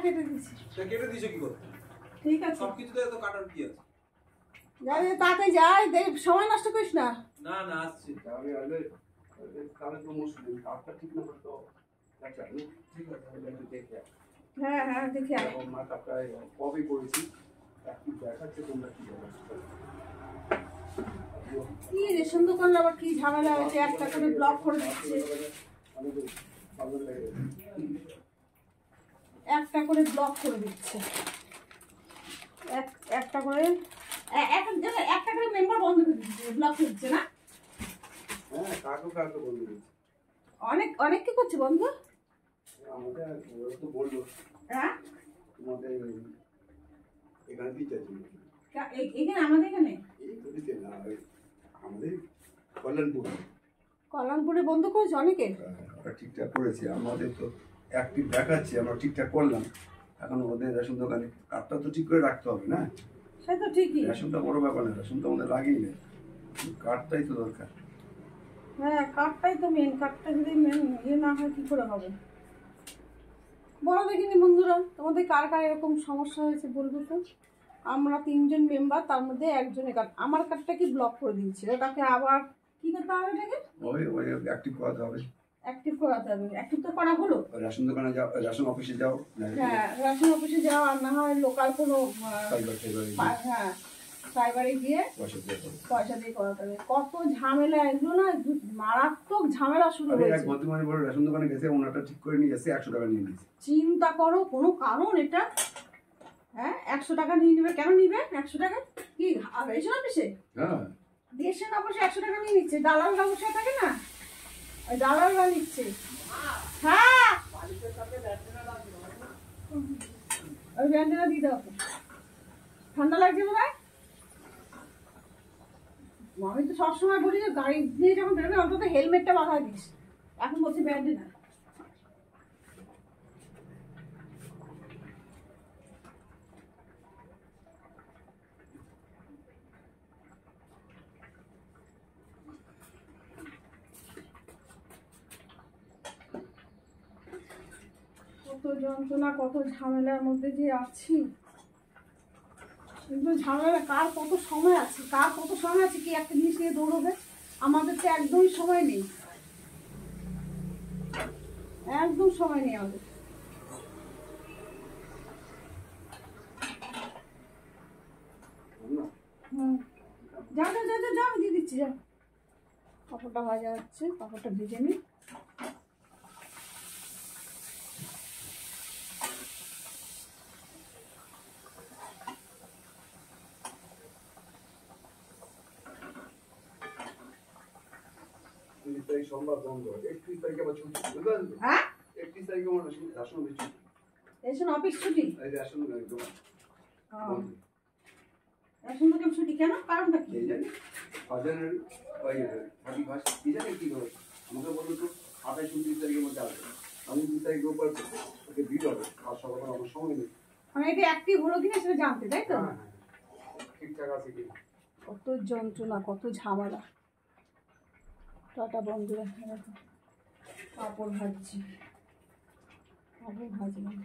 কেটে দিচ্ছি। কেটে দিছো কি করতে? ঠিক আছে, সবকিছুতে তো কাটার কি আছে? যাই তাতে যাই, সময় নষ্ট করিস না। না না আসছি। আমি তাহলে তো মুশকিল, কাজটা ঠিক না করতে আচ্ছা ঠিক আছে আমি দেখে হ্যাঁ হ্যাঁ দেখি এখন মাথা প্রায় কবে করেছি একটু দেখাচ্ছে তোমরা কি কি রেশন দোকানে আবার কি ঝামেলা হয়েছে, একটা করে ব্লক করে দিচ্ছে, একটা করে ব্লক করে দিচ্ছে, একটা করে একটা করে মেম্বার বন্ধ করে দিচ্ছে, ব্লক করে দিচ্ছে না। হ্যাঁ কাকু বন্ধু অনেক কি করছে বন্ধু? আমাদের তো বললো হ্যাঁ তোমাদের এখানে দিতে এখানে আমাদের এখানে আমাদের কল্যাণপুরে বন্ধ করেছে অনেকে। ওরা ঠিকঠাক করেছে, আমাদের তো অ্যাক্টিভ দেখাচ্ছে, আমরা ঠিকঠাক করলাম। এখন ওদের রেশন দোকানে কার্ডটা তো ঠিক করে রাখতে হবে না? সে তো ঠিকই, রেশনটা বড় ব্যাপার না, রেশন তো আমাদের লাগেই না, কার্ডটাই তো দরকার। হ্যাঁ কার্ডটাই তো মেন, কার্ডটা যদি মেন ইয়ে না হয় কি করে হবে? বলো দেখিনি বন্ধুরা, তোমাদের কার কার এরকম সমস্যা হয়েছে বলবে তো। আমরা 3 জন মেম্বার, তার মধ্যে একজনের কার্ড, আমার কার্ডটা কি ব্লক করে দিয়েছে, ওটাকে আবার কি করতে হবে? এটাকে ওই অ্যাক্টিভ করাতে হবে, অ্যাক্টিভ করাতে হবে। অ্যাক্টিভ তো করা হলো, রেশন দোকানে যাও, রেশন অফিসে যাও। হ্যাঁ রেশন অফিসে যাও, আর না হয় লোকাল কোনো হ্যাঁ সাইবারে গিয়ে পয়সা দিয়ে করাতে হবে। কত ঝামেলা এগুলো না, মারাত্মক ঝামেলা শুরু হয়েছে। এক বর্তমানে বড় রেশন দোকানে গেছে, ওনাটা ঠিক করে নিয়ে এসে 100 টাকা নিয়ে নিয়েছে। চিন্তা করো, কোনো কারণ এটা? হ্যাঁ 100 টাকা নিয়ে নিবে, কেন নিবে 100 টাকা? কি রেশন অফিসে? হ্যাঁ রেশন অফিসে 100 টাকা নিয়ে নিচ্ছে, দালালরা বসে থাকে না, ওই দালালরা নিচ্ছে। হ্যাঁ ওই ব্যান্ডেলা দিয়ে দাও, ঠান্ডা লাগছে মনে হয়। আমি তো সবসময় বলি যে গাড়ি নিয়ে যখন বেরোবে অন্তত হেলমেটটা বাঁধা দিস, এখন বলছি ব্যান্ডেলা। কত যন্ত্রণা, কত ঝামেলার মধ্যে যে আছি। কিন্তু ঝামেলা কার কত সময় আছে, কার কত সময় আছে কি একটা জিনিস নিয়ে দৌড়বে? আমাদের তো একদমই সময় নেই, একদম সময় নেই আমাদের। যাও যাও যাও যাও, দিয়ে দিচ্ছি, যাও। পাপড়টা ভাজা হচ্ছে, পাপড়টা ভেজে নিই। সোমবার বন্ধ, 31 তারিখে আবার ছুটি, বুঝলেন? হ্যাঁ 31 তারিখে আমার রেশন অফিস ছুটি। রেশন অফিস ছুটি? এই রেশন দোকান রেশন দোকান ছুটি কেন, কারণটা কি? এই জানি বাজারের ওই 31 কি জানি কি হবে, আমাকে বললো তো 28 29 তারিখের মধ্যে আসবে। আমি 2 তারিখ রোববার ওকে ভিড় হবে, আর সকালে আমার সময় নেই। মানে এটা অ্যাক্টিভ হলো কিনা সেটা জানতে, তাই তো? হ্যাঁ ঠিকঠাক আছে কিনা। কত যন্ত্রণা, কত ঝামেলা। টাটা বন্ধুরা, পাপড় ভাজছি, পাপড় ভাজলাম।